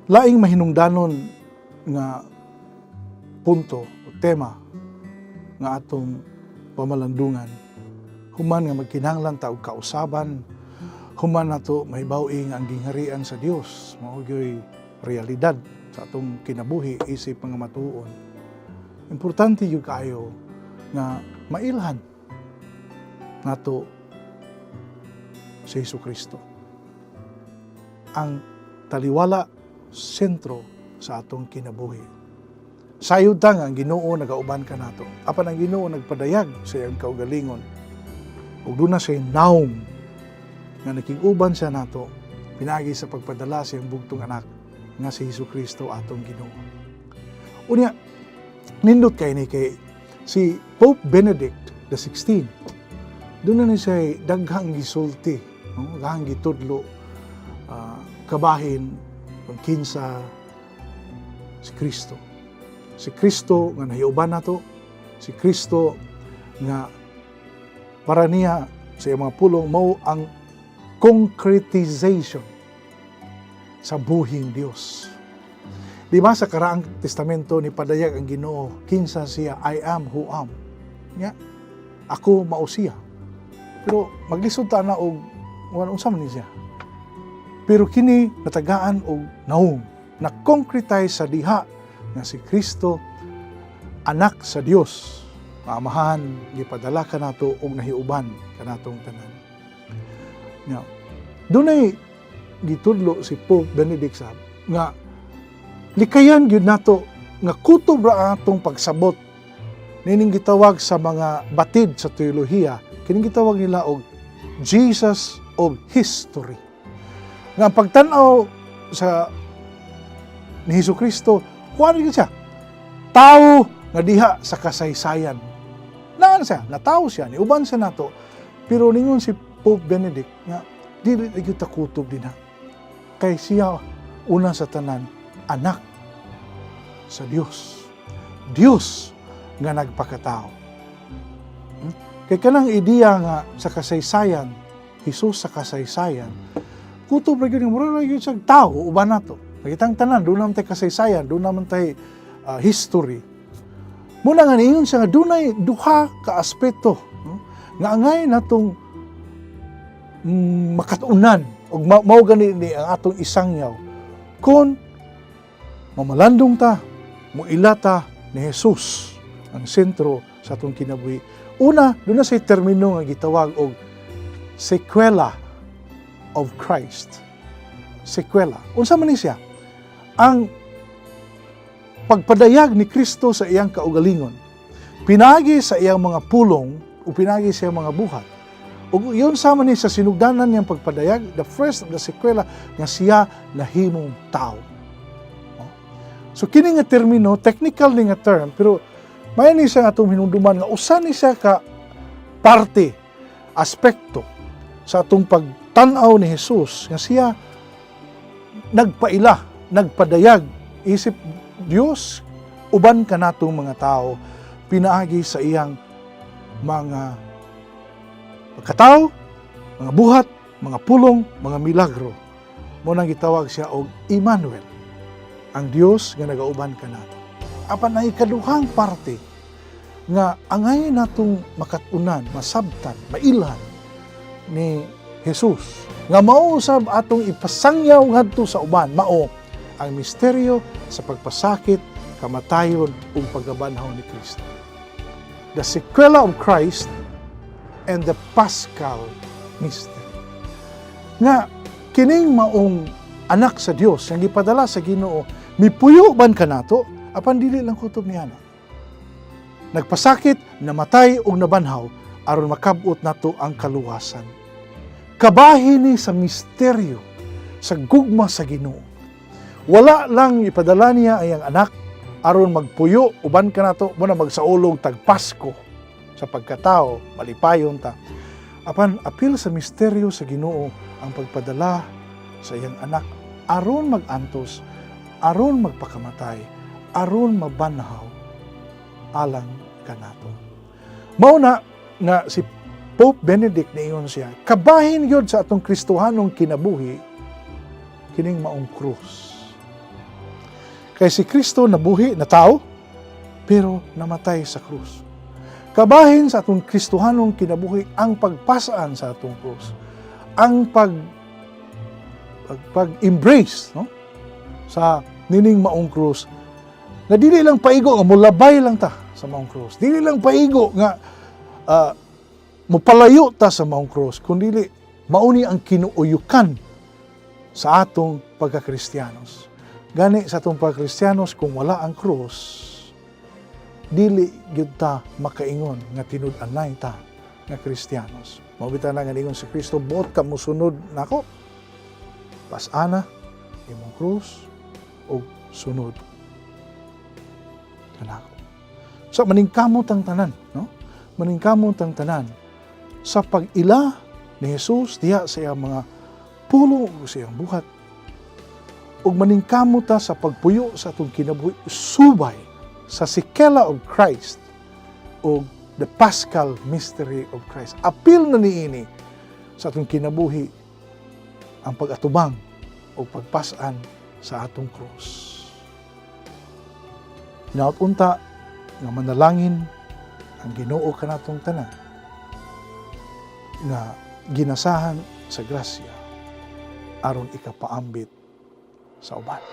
Laing mahinungdanon nga punto o tema nga atong pamalandungan, human nga magkinahanglan ta og kausaban, human nato mahibaw-i nga ang gingharian sa Dios mao gyoy realidad sa atong kinabuhi isip mga matuon. Importante gyud kaayo nga mailhan nato si Hesukristo. Ang taliwala sentro sa atong kinabuhi. Sayod ta nga ang Ginoo nagauban ka nato. Apan ang Ginoo nagpadayag sa iyang kaugalingon. Ug duna siya naong nga nakig-uban siya nato pinagi sa pagpadala sa iyang bugtong anak nga si Hesukristo atong Ginoo. Unya nindot kay ni kay si Pope Benedict XVI. Doon na siya daghang gisulti, daghang gitudlo, kabahin kung kinsa si Kristo. Si Kristo nga nahiuban nato, si Kristo nga para niya sa iyang mga pulong mao ang concretization sa buhing Dios. Di ba sa karaang testamento ni padayag ang Ginoo kinsa siya, I am who am. Nya, ako mao siya. Pero maglisod ta na og unsa man ni siya. Pero kini natagaan og naong na concretize sa diha nga si Kristo anak sa Dios. Maamahan gipadala kanato og nahiuban kanatong tanan. Now, dunay gitudlo si Pope Benedict nga likayan gyud nato nga kutob ra atong pagsabot nining gitawag sa mga batid sa teolohiya, kining gitawag nila og Jesus of History. Nga pagtanaw sa ni Hesukristo, kuwan gyud siya tao nga diha sa kasaysayan. Naan siya, natao siya, niuban siya nato. Pero ningon si Pope Benedict nga dili gyud ta kutob dinha. Kay siya una sa tanan anak sa Dios. Dios nga nagpakatao. Kay kanang ideya nga sa kasaysayan, Hesus sa kasaysayan, kutob ra gyud nga mura ra gyud siya tao uban nato. Nakitang tanan doon naman tayo kasaysayan, doon naman tayo history. Muna nga niyon siya nga dunay duha ka aspeto nga angay natong makatunan ug mao gani ni ang atong isangyaw kun mamalandong ta, muila ta ni Jesus ang sentro sa atong kinabuhi. Una, doon na say termino nga gitawag og sequela of Christ. Sequela. Unsa man ni siya? Ang pagpadayag ni Kristo sa iyang kaugalingon, pinagi sa iyang mga pulong o pinagi sa iyang mga buhat. O yun sama ni sa sinugdanan niyang pagpadayag, the first of the sequela, nga siya nahimong tao. So kini nga termino, technical ni nga term, pero may ni siya atong hinumduman nga usa ni siya ka parte, aspekto sa atong pagtanaw ni Jesus nga siya nagpaila, nagpadayag isip Dios uban kanatong mga tao pinaagi sa iyang mga pagkatao, mga buhat, mga pulong, mga milagro. Mo nang gitawag siya og Emmanuel, ang Dios nga nagauban kanato. Apan ang ikaduhang parte nga angay natong makatunan, masabtan, mailhan ni Jesus nga mao usab atong ipasangyaw ngadto sa uban, mao ang misteryo sa pagpasakit, kamatayon ug pagkabanhaw ni Kristo. The sequela of Christ and the Paschal mystery. Nga kining maong anak sa Dios nga gipadala sa Ginoo, mipuyo ban kanato apan dili lang kutob niya. Nagpasakit, namatay ug nabanhaw aron makab-ot nato ang kaluwasan. Kabahin ni sa misteryo sa gugma sa Ginoo. Wala lang ipadala niya ang anak aron magpuyo uban ka nato mo na magsaulog tag Pasko sa pagkatao malipayon ta. Apan apil sa misteryo sa Ginoo ang pagpadala sa iyang anak aron magantos, aron magpakamatay, aron mabanhaw alang kanato. Mao na nga si Pope Benedict niingon siya, kabahin yun sa atong Kristohanong kinabuhi, kining maong krus. Kay si Kristo nabuhi na tao, pero namatay sa krus. Kabahin sa atong Kristohanong kinabuhi ang pagpasaan sa atong krus, ang pag-embrace no? Sa nining maong krus, na dili lang paigo nga mulabay lang ta sa maong krus. Dili lang paigo nga mupalayo ta sa maong krus, kundi mauni ang kinuuyukan sa atong pagka-Kristiyanos. Gani sa atong pagka-Kristiyanos, kung wala ang krus, dili gyud ta makaingon nga tinud-anay ta nga Kristiyanos. Mabita na nga ingon si Kristo, buot ka musunod nako. Pasana imong krus o sunod kanako. So maningkamot ang tanan, no? Maningkamot ang tanan sa pag-ila ni Jesus diha sa iyang mga pulong o sa iyang buhat. Ug maningkamot ta sa pagpuyo sa atong kinabuhi subay sa sikela of Christ o the Paschal mystery of Christ. Apil na niini sa atong kinabuhi ang pag-atubang o pagpasaan sa atong krus. Naunta nga manalangin ang Ginoo kanatong tanan nga ginasahan sa grasya aron ikapaambit sa uban.